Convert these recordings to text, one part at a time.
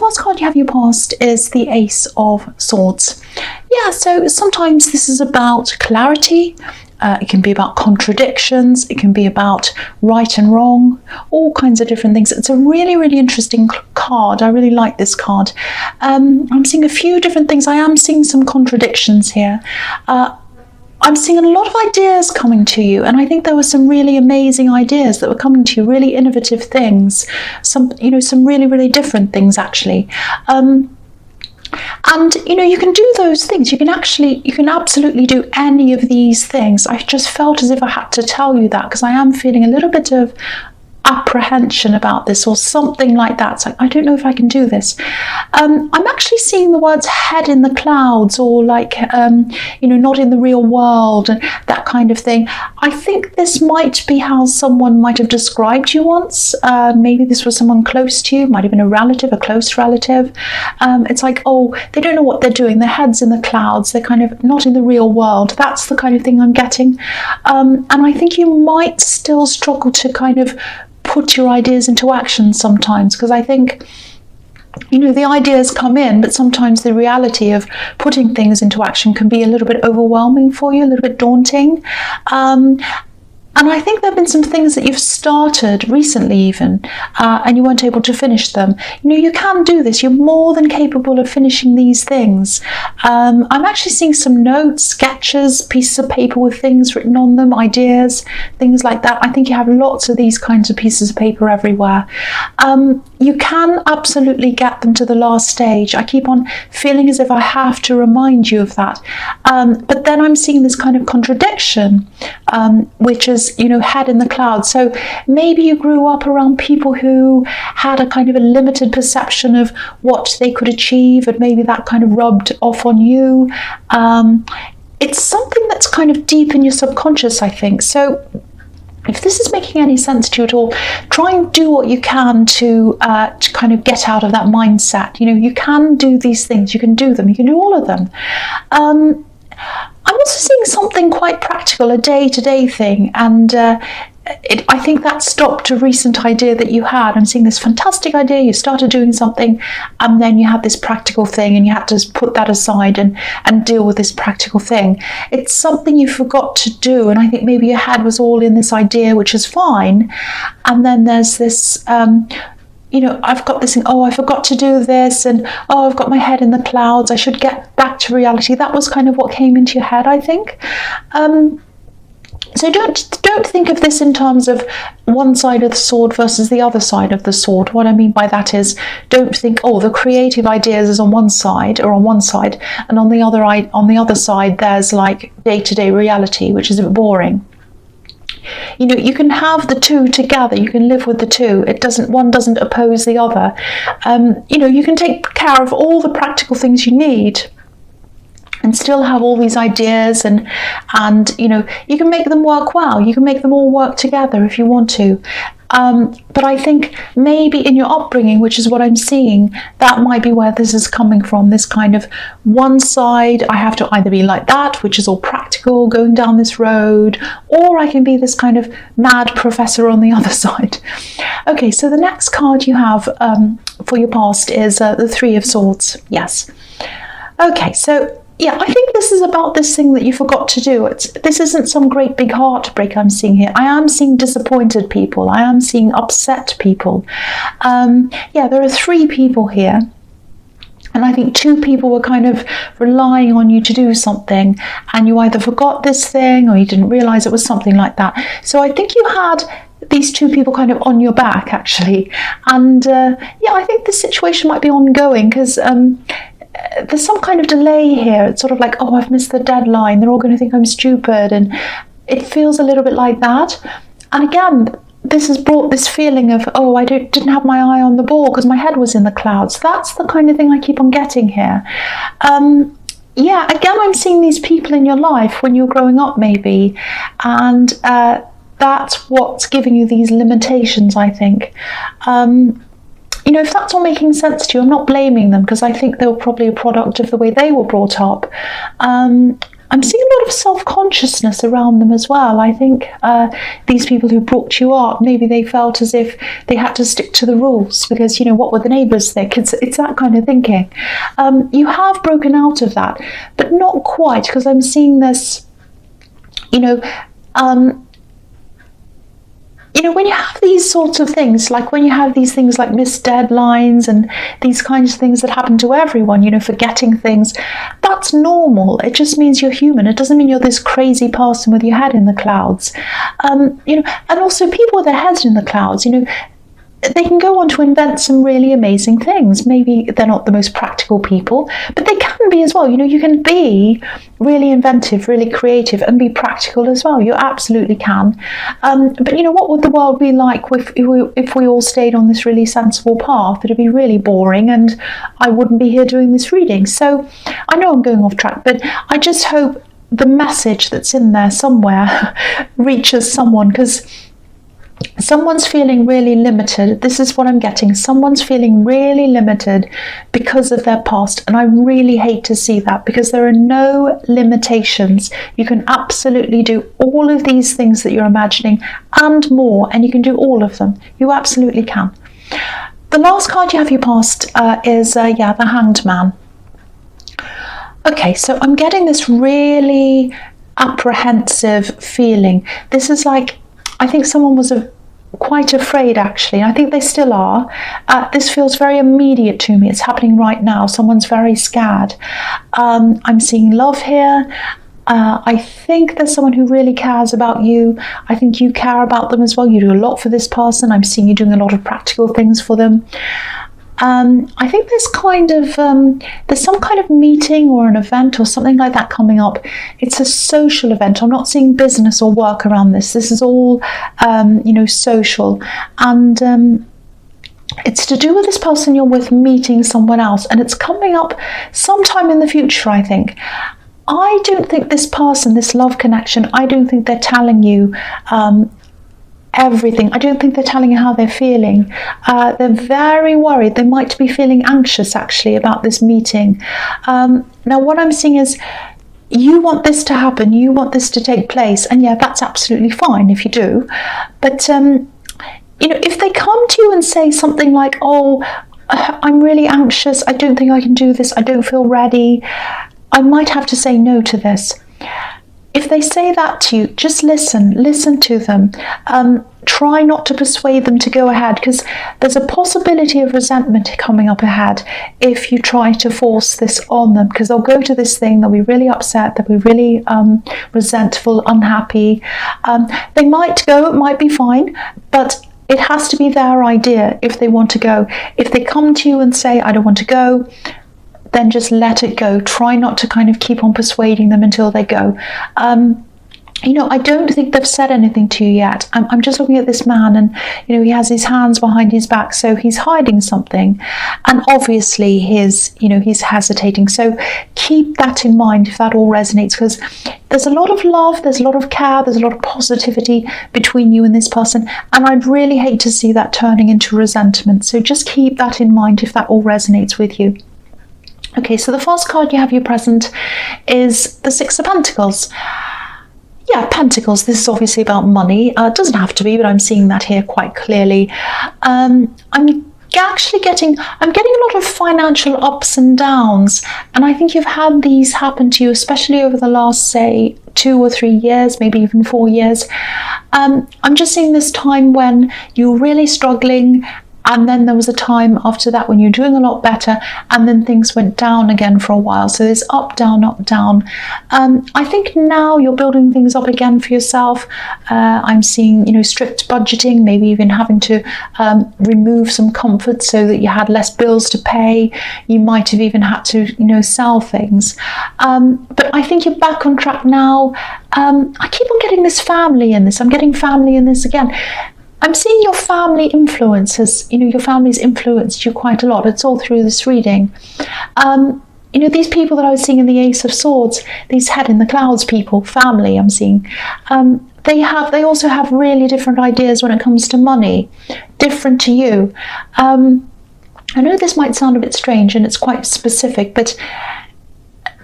first card you have your past is the Ace of Swords. Yeah, so sometimes this is about clarity. It can be about contradictions. It can be about right and wrong, all kinds of different things. It's a really, really interesting card. I really like this card. I'm seeing a few different things. I am seeing some contradictions here. I'm seeing a lot of ideas coming to you, and I think there were some really amazing ideas that were coming to you, really innovative things, some really, really different things actually. And you can do those things. You can absolutely do any of these things. I just felt as if I had to tell you that, because I am feeling a little bit of apprehension about this or something like that. It's like, I don't know if I can do this. I'm actually seeing the words head in the clouds, or like not in the real world, and that kind of thing. I think this might be how someone might have described you once. Maybe this was someone close to you, might have been a relative, a close relative. It's like, oh, they don't know what they're doing, their head's in the clouds, they're kind of not in the real world. That's the kind of thing I'm getting. And I think you might still struggle to kind of put your ideas into action sometimes, because I think the ideas come in, but sometimes the reality of putting things into action can be a little bit overwhelming for you, a little bit daunting. And I think there have been some things that you've started recently even, and you weren't able to finish them. You can do this. You're more than capable of finishing these things. I'm actually seeing some notes, sketches, pieces of paper with things written on them, ideas, things like that. I think you have lots of these kinds of pieces of paper everywhere. You can absolutely get them to the last stage. I keep on feeling as if I have to remind you of that. But then I'm seeing this kind of contradiction, which is head in the clouds. So maybe you grew up around people who had a kind of a limited perception of what they could achieve, and maybe that kind of rubbed off on you. It's something that's kind of deep in your subconscious, I think. So if this is making any sense to you at all, try and do what you can to kind of get out of that mindset. You can do these things. You can do them. You can do all of them. I'm also seeing something quite practical, a day-to-day thing, and I think that stopped a recent idea that you had. I'm seeing this fantastic idea, you started doing something, and then you had this practical thing, and you had to put that aside and deal with this practical thing. It's something you forgot to do, and I think maybe your head was all in this idea, which is fine, and then there's this I've got this thing, oh, I forgot to do this, and oh, I've got my head in the clouds, I should get back to reality. That was kind of what came into your head, I think. So don't think of this in terms of one side of the sword versus the other side of the sword. What I mean by that is, don't think, oh, the creative ideas is on one side, and on the other side there's like day-to-day reality, which is a bit boring. You can have the two together. You can live with the two. One doesn't oppose the other. You can take care of all the practical things you need and still have all these ideas, and you can make them work well. You can make them all work together if you want to. But I think maybe in your upbringing, which is what I'm seeing, that might be where this is coming from, this kind of one side, I have to either be like that, which is all practical, going down this road, or I can be this kind of mad professor on the other side. Okay, so the next card you have for your past is the Three of Swords. Yes. Okay, so yeah, I think this is about this thing that you forgot to do. This isn't some great big heartbreak I'm seeing here. I am seeing disappointed people. I am seeing upset people. There are 3 people here. And I think 2 people were kind of relying on you to do something, and you either forgot this thing or you didn't realize it was something like that. So I think you had these 2 people kind of on your back, actually. And I think the situation might be ongoing, because there's some kind of delay here. It's sort of like, oh, I've missed the deadline, they're all going to think I'm stupid, and it feels a little bit like that. And again, this has brought this feeling of, oh, I didn't have my eye on the ball because my head was in the clouds. That's the kind of thing I keep on getting here. Again, I'm seeing these people in your life when you're growing up maybe, and that's what's giving you these limitations, I think. If that's all making sense to you, I'm not blaming them, because I think they were probably a product of the way they were brought up. I'm seeing a lot of self-consciousness around them as well. I think these people who brought you up, maybe they felt as if they had to stick to the rules because, you know, what would the neighbours think? It's that kind of thinking. You have broken out of that, but not quite, because I'm seeing this, when you have these sorts of things, like when you have these things like missed deadlines and these kinds of things that happen to everyone, forgetting things, that's normal. It just means you're human. It doesn't mean you're this crazy person with your head in the clouds. And also people with their heads in the clouds, they can go on to invent some really amazing things. Maybe they're not the most practical people, but they can be as well. You can be really inventive, really creative, and be practical as well. You absolutely can. But what would the world be like if we all stayed on this really sensible path? It'd be really boring, and I wouldn't be here doing this reading. So I know I'm going off track, but I just hope the message that's in there somewhere reaches someone, because someone's feeling really limited. This is what I'm getting. Someone's feeling really limited because of their past. And I really hate to see that, because there are no limitations. You can absolutely do all of these things that you're imagining and more, and you can do all of them. You absolutely can. The last card you have your past is, the Hanged Man. Okay, so I'm getting this really apprehensive feeling. This is like, I think someone was quite afraid, actually. I think they still are. This feels very immediate to me. It's happening right now. Someone's very scared. I'm seeing love here. I think there's someone who really cares about you. I think you care about them as well. You do a lot for this person. I'm seeing you doing a lot of practical things for them. I think there's some kind of meeting or an event or something like that coming up. It's a social event. I'm not seeing business or work around this. This is all, social. And it's to do with this person you're with meeting someone else. And it's coming up sometime in the future, I think. I don't think this person, this love connection, I don't think they're telling you everything. I don't think they're telling you how they're feeling. They're very worried. They might be feeling anxious, actually, about this meeting. Now, what I'm seeing is you want this to happen. You want this to take place. And yeah, that's absolutely fine if you do. But, if they come to you and say something like, oh, I'm really anxious. I don't think I can do this. I don't feel ready. I might have to say no to this. If they say that to you, just listen to them. Try not to persuade them to go ahead, because there's a possibility of resentment coming up ahead if you try to force this on them, because they'll go to this thing, they'll be really upset, they'll be really resentful, unhappy. They might go, it might be fine, but it has to be their idea if they want to go. If they come to you and say, I don't want to go, then just let it go. Try not to kind of keep on persuading them until they go. I don't think they've said anything to you yet. I'm just looking at this man, and, he has his hands behind his back, so he's hiding something. And obviously he's hesitating. So keep that in mind if that all resonates, because there's a lot of love, there's a lot of care, there's a lot of positivity between you and this person. And I'd really hate to see that turning into resentment. So just keep that in mind if that all resonates with you. Okay, so the first card you have your present is the Six of Pentacles. Yeah, Pentacles, this is obviously about money. It doesn't have to be, but I'm seeing that here quite clearly. I'm getting a lot of financial ups and downs, and I think you've had these happen to you, especially over the last, say, 2 or 3 years, maybe even 4 years. I'm just seeing this time when you're really struggling, and then there was a time after that when you're doing a lot better, and then things went down again for a while. So there's up, down, up, down. I think now you're building things up again for yourself. I'm seeing, strict budgeting, maybe even having to remove some comforts so that you had less bills to pay. You might have even had to, sell things. But I think you're back on track now. I keep on getting this family in this. I'm getting family in this again. I'm seeing your family influences, your family's influenced you quite a lot. It's all through this reading. These people that I was seeing in the Ace of Swords, these head in the clouds people, family I'm seeing, they also have really different ideas when it comes to money, different to you. I know this might sound a bit strange and it's quite specific, but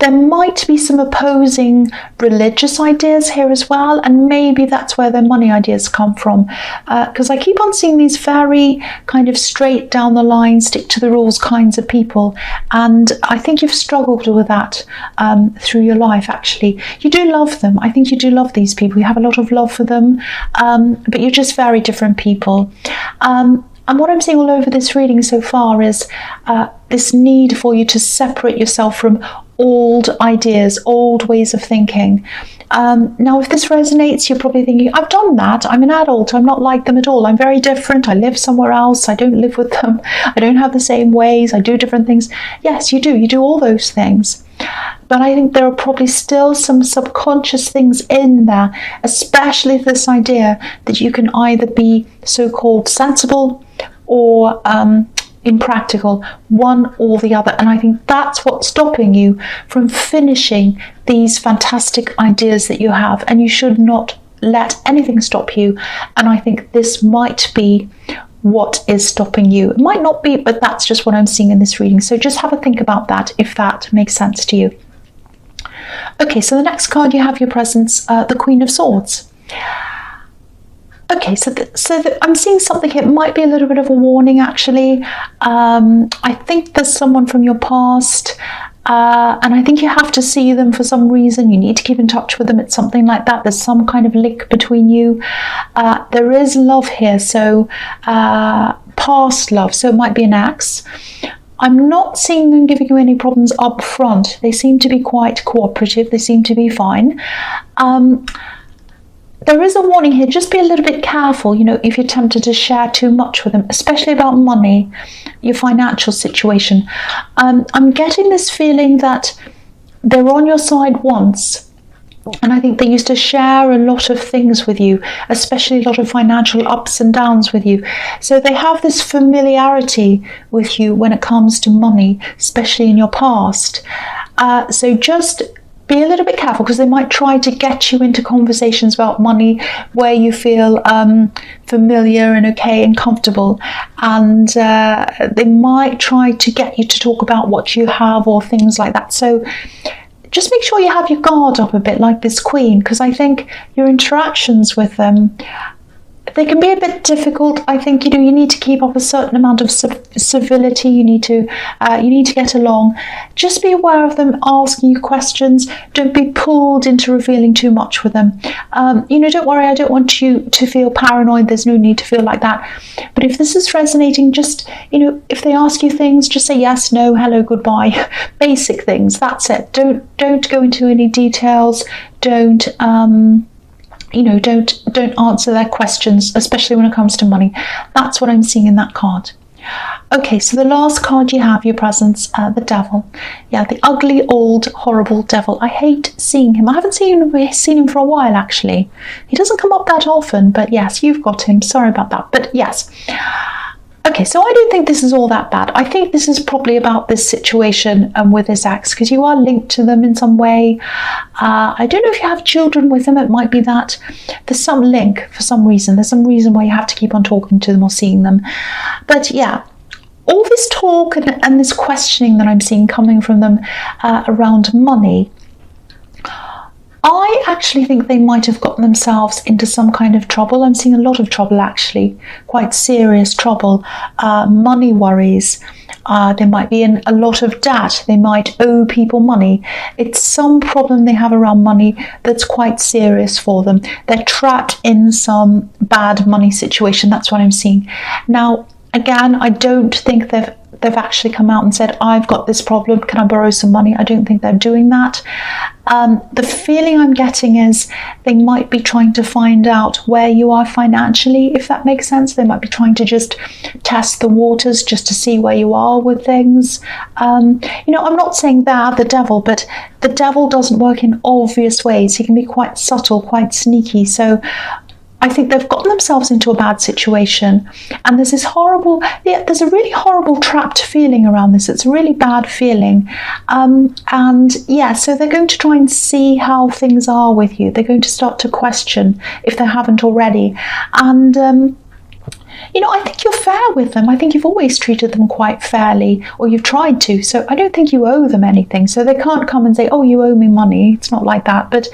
there might be some opposing religious ideas here as well, and maybe that's where their money ideas come from, because I keep on seeing these very kind of straight down the line, stick to the rules kinds of people, and I think you've struggled with that through your life. Actually, you do love them. I think you do love these people. You have a lot of love for them, but you're just very different people. And what I'm seeing all over this reading so far is this need for you to separate yourself from old ideas, old ways of thinking. Now, if this resonates, you're probably thinking, I've done that. I'm an adult. I'm not like them at all. I'm very different. I live somewhere else. I don't live with them. I don't have the same ways. I do different things. Yes, you do. You do all those things. But I think there are probably still some subconscious things in there, especially this idea that you can either be so-called sensible or impractical, one or the other. And I think that's what's stopping you from finishing these fantastic ideas that you have. And you should not let anything stop you. And I think this might be what is stopping you. It might not be, but that's just what I'm seeing in this reading. So just have a think about that if that makes sense to you. Okay, so the next card you have your presence, the Queen of Swords. Okay, so I'm seeing something here. It might be a little bit of a warning, actually. I think there's someone from your past, and I think you have to see them for some reason. You need to keep in touch with them. It's something like that. There's some kind of link between you. There is love here, so past love, so it might be an ex. I'm not seeing them giving you any problems up front. They seem to be quite cooperative. They seem to be fine. There is a warning here. Just be a little bit careful, you know, if you're tempted to share too much with them, especially about money, your financial situation. I'm getting this feeling that they're on your side once, and I think they used to share a lot of things with you, especially a lot of financial ups and downs with you. So they have this familiarity with you when it comes to money, especially in your past. So just be a little bit careful, because they might try to get you into conversations about money where you feel familiar and okay and comfortable, and they might try to get you to talk about what you have or things like that. So just make sure you have your guard up a bit, like this Queen, because I think your interactions with them, they can be a bit difficult. I think, you know, you need to keep up a certain amount of civility. You need to get along. Just be aware of them asking you questions. Don't be pulled into revealing too much with them. You know, don't worry. I don't want you to feel paranoid. There's no need to feel like that. But if this is resonating, just, you know, if they ask you things, just say yes, no, hello, goodbye. Basic things. That's it. Don't go into any details. Don't answer their questions, especially when it comes to money. That's what I'm seeing in that card. Okay, so the last card you have, your presence, the Devil. Yeah, the ugly, old, horrible Devil. I hate seeing him. I haven't seen him for a while, actually. He doesn't come up that often, but yes, you've got him. Sorry about that, but yes. Okay, so I don't think this is all that bad. I think this is probably about this situation with this ex, because you are linked to them in some way. I don't know if you have children with them. It might be that there's some link for some reason. There's some reason why you have to keep on talking to them or seeing them. But yeah, all this talk and this questioning that I'm seeing coming from them around money, I actually think they might have gotten themselves into some kind of trouble. I'm seeing a lot of trouble, actually, quite serious trouble, money worries. They might be in a lot of debt. They might owe people money. It's some problem they have around money that's quite serious for them. They're trapped in some bad money situation. That's what I'm seeing. Now, again, I don't think they've actually come out and said, I've got this problem, can I borrow some money? I don't think they're doing that. The feeling I'm getting is they might be trying to find out where you are financially, if that makes sense. They might be trying to just test the waters just to see where you are with things. I'm not saying they're the devil, but the devil doesn't work in obvious ways. He can be quite subtle, quite sneaky. So I think they've gotten themselves into a bad situation, and there's this there's a really horrible trapped feeling around this. It's a really bad feeling. So they're going to try and see how things are with you. They're going to start to question if they haven't already. And I think you're fair with them. I think you've always treated them quite fairly, or you've tried to. So I don't think you owe them anything. So they can't come and say, oh, you owe me money. It's not like that. But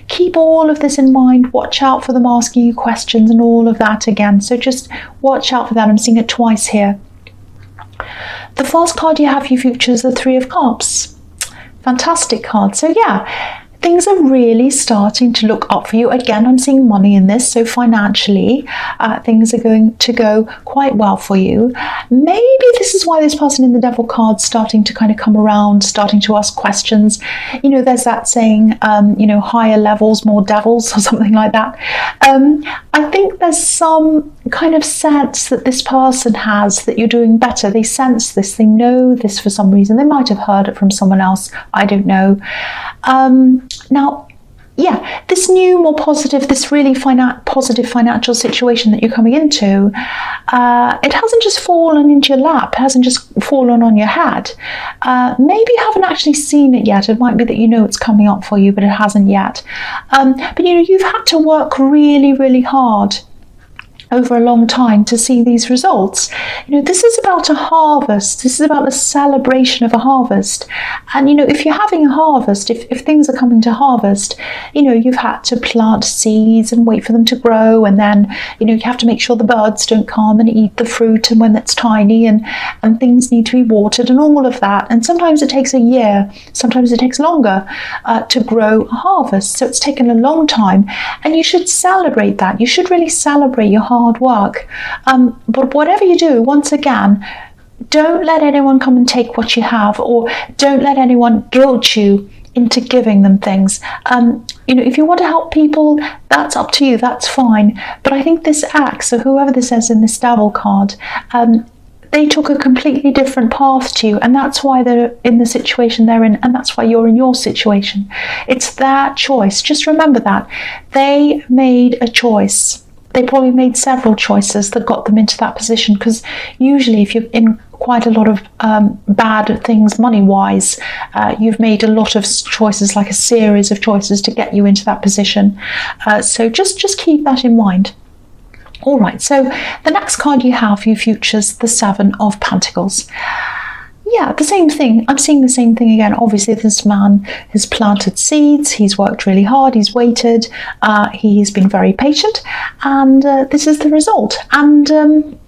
keep all of this in mind. Watch out for them asking you questions and all of that again. So just watch out for that. I'm seeing it twice here. The first card you have for your future is the Three of Cups. Fantastic card. So yeah, things are really starting to look up for you. Again, I'm seeing money in this, so financially, things are going to go quite well for you. Maybe this is why this person in the Devil card's starting to kind of come around, starting to ask questions. There's that saying, higher levels, more devils, or something like that. I think there's some kind of sense that this person has that you're doing better. They sense this, they know this for some reason. They might have heard it from someone else, I don't know. Now, yeah, this new, more positive, this really positive financial situation that you're coming into, it hasn't just fallen into your lap, it hasn't just fallen on your head. Maybe you haven't actually seen it yet. It might be that it's coming up for you, but it hasn't yet. But you've had to work really, really hard over a long time to see these results. This is about a harvest. This is about a celebration of a harvest. And if you're having a harvest, if things are coming to harvest, you've had to plant seeds and wait for them to grow, and then you have to make sure the birds don't come and eat the fruit, and when it's tiny, and things need to be watered and all of that. And sometimes it takes a year, sometimes it takes longer to grow a harvest. So it's taken a long time, and you should celebrate that. You should really celebrate your hard work. But whatever you do, once again, don't let anyone come and take what you have, or don't let anyone guilt you into giving them things. If you want to help people, that's up to you, that's fine. But I think this axe, or whoever this is in this Devil card, they took a completely different path to you, and that's why they're in the situation they're in, and that's why you're in your situation. It's their choice. Just remember that. They made a choice. They probably made several choices that got them into that position, because usually if you're in quite a lot of bad things money-wise, you've made a lot of choices, like a series of choices to get you into that position. So just keep that in mind. All right, so the next card you have for your future's the Seven of Pentacles. Yeah, the same thing. I'm seeing the same thing again. Obviously, this man has planted seeds. He's worked really hard. He's waited. He's been very patient. And this is the result. And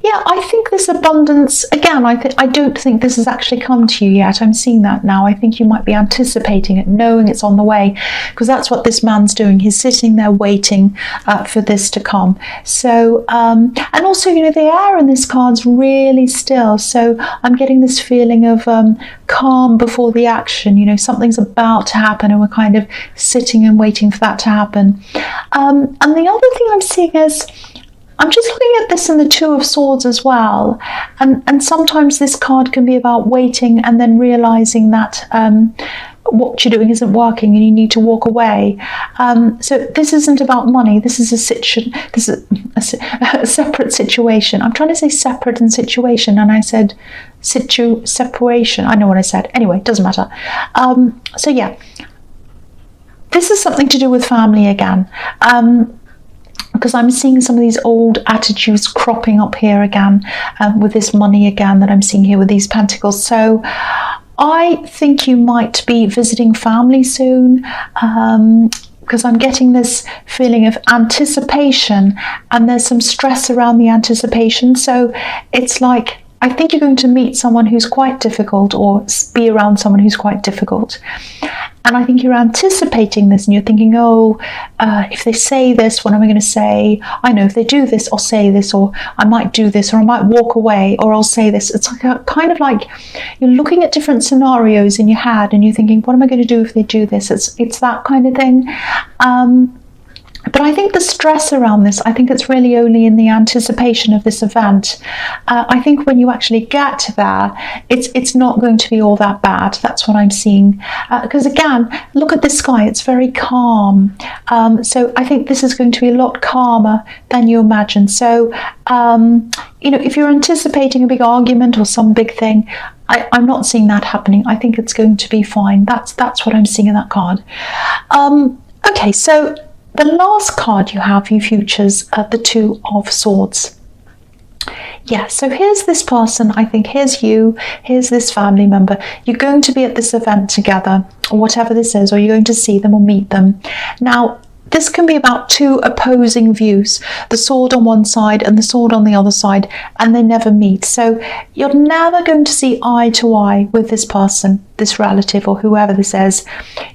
yeah, I think this abundance, again, I don't think this has actually come to you yet. I'm seeing that now. I think you might be anticipating it, knowing it's on the way, because that's what this man's doing. He's sitting there waiting for this to come. So, and also, the air in this card's really still. So I'm getting this feeling of calm before the action. Something's about to happen, and we're kind of sitting and waiting for that to happen. And the other thing I'm seeing is, I'm just looking at this in the Two of Swords as well, and sometimes this card can be about waiting and then realizing that what you're doing isn't working and you need to walk away. So this isn't about money. This is a separate situation. I'm trying to say separate and situation, and I said separation. I know what I said. Anyway, it doesn't matter. So yeah, this is something to do with family again. Because I'm seeing some of these old attitudes cropping up here again, with this money again that I'm seeing here with these pentacles. So I think you might be visiting family soon, because I'm getting this feeling of anticipation, and there's some stress around the anticipation. So it's like, I think you're going to meet someone who's quite difficult, or be around someone who's quite difficult. And I think you're anticipating this, and you're thinking, if they say this, what am I going to say? I know if they do this, I'll say this, or I might do this, or I might walk away, or I'll say this. It's like kind of like you're looking at different scenarios in your head, and you're thinking, what am I going to do if they do this? It's that kind of thing. But I think the stress around this, I think it's really only in the anticipation of this event. I think when you actually get there, it's not going to be all that bad. That's what I'm seeing. Because again, look at the sky. It's very calm. So I think this is going to be a lot calmer than you imagine. So, if you're anticipating a big argument or some big thing, I'm not seeing that happening. I think it's going to be fine. That's what I'm seeing in that card. Okay, so the last card you have, you futures, the Two of Swords. Yeah, so here's this person, I think here's you, here's this family member. You're going to be at this event together, or whatever this is, or you're going to see them or meet them. Now, this can be about two opposing views, the sword on one side and the sword on the other side, and they never meet. So you're never going to see eye to eye with this person, this relative, or whoever this is.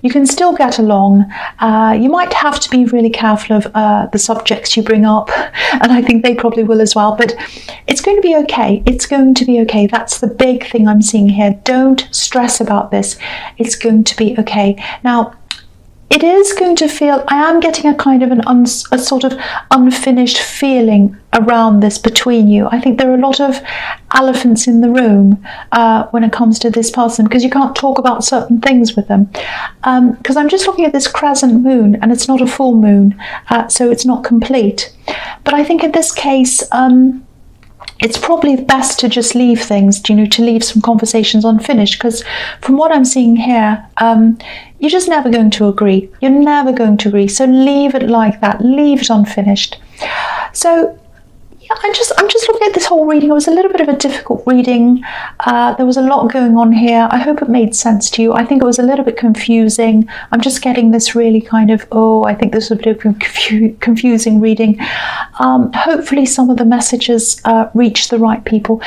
You can still get along. You might have to be really careful of the subjects you bring up, and I think they probably will as well, but it's going to be okay. It's going to be okay. That's the big thing I'm seeing here. Don't stress about this. It's going to be okay. Now, it is going to feel, I am getting a kind of a sort of unfinished feeling around this between you. I think there are a lot of elephants in the room when it comes to this person, because you can't talk about certain things with them. Because I'm just looking at this crescent moon, and it's not a full moon, so it's not complete. But I think in this case, it's probably best to just leave things, to leave some conversations unfinished, because from what I'm seeing here, you're just never going to agree. You're never going to agree. So leave it like that. Leave it unfinished. So yeah, I'm just looking at this whole reading. It was a little bit of a difficult reading. There was a lot going on here. I hope it made sense to you. I think it was a little bit confusing. I'm just getting this really kind of, I think this was a bit of a confusing reading. Hopefully some of the messages reach the right people.